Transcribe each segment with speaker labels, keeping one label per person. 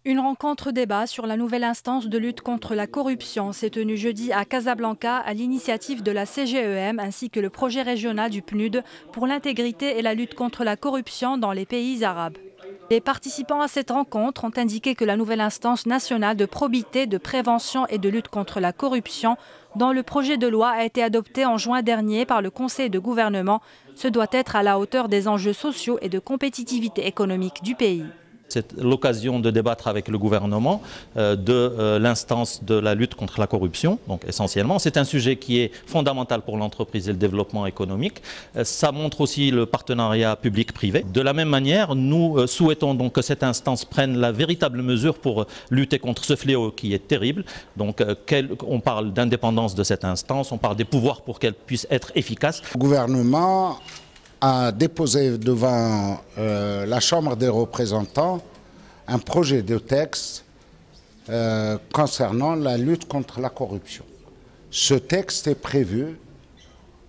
Speaker 1: Une rencontre débat sur la nouvelle instance de lutte contre la corruption s'est tenue jeudi à Casablanca à l'initiative de la CGEM ainsi que le projet régional du PNUD pour l'intégrité et la lutte contre la corruption dans les pays arabes. Les participants à cette rencontre ont indiqué que la nouvelle instance nationale de probité, de prévention et de lutte contre la corruption, dont le projet de loi a été adopté en juin dernier par le Conseil de gouvernement, se doit être à la hauteur des enjeux sociaux et de compétitivité économique du pays.
Speaker 2: C'est l'occasion de débattre avec le gouvernement de l'instance de la lutte contre la corruption, donc essentiellement. C'est un sujet qui est fondamental pour l'entreprise et le développement économique. Ça montre aussi le partenariat public-privé. De la même manière, nous souhaitons donc que cette instance prenne la véritable mesure pour lutter contre ce fléau qui est terrible. Donc on parle d'indépendance de cette instance, on parle des pouvoirs pour qu'elle puisse être efficace.
Speaker 3: Le gouvernement a déposé devant la Chambre des représentants un projet de texte concernant la lutte contre la corruption. Ce texte est prévu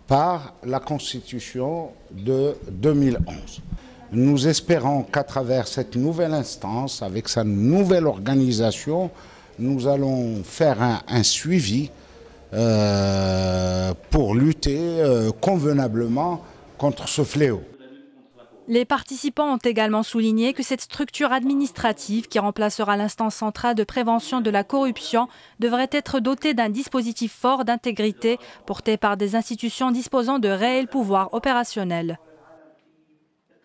Speaker 3: par la Constitution de 2011. Nous espérons qu'à travers cette nouvelle instance, avec sa nouvelle organisation, nous allons faire un suivi pour lutter convenablement contre ce fléau.
Speaker 1: Les participants ont également souligné que cette structure administrative qui remplacera l'instance centrale de prévention de la corruption devrait être dotée d'un dispositif fort d'intégrité porté par des institutions disposant de réels pouvoirs opérationnels.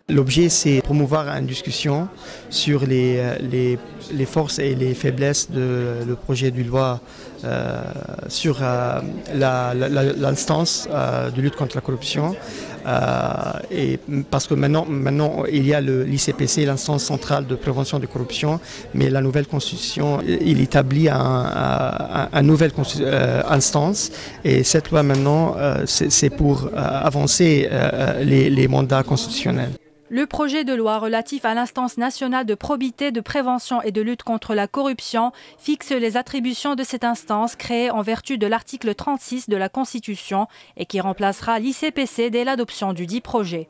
Speaker 4: L'objet, c'est de promouvoir une discussion sur les forces et les faiblesses de le projet de loi sur l'instance de lutte contre la corruption. Et parce que maintenant il y a l'ICPC, l'instance centrale de prévention de corruption, mais la nouvelle constitution, il établit une nouvelle instance. Et cette loi maintenant, c'est pour avancer les mandats constitutionnels.
Speaker 1: Le projet de loi relatif à l'instance nationale de probité, de prévention et de lutte contre la corruption fixe les attributions de cette instance créée en vertu de l'article 36 de la Constitution et qui remplacera l'ICPC dès l'adoption du dit projet.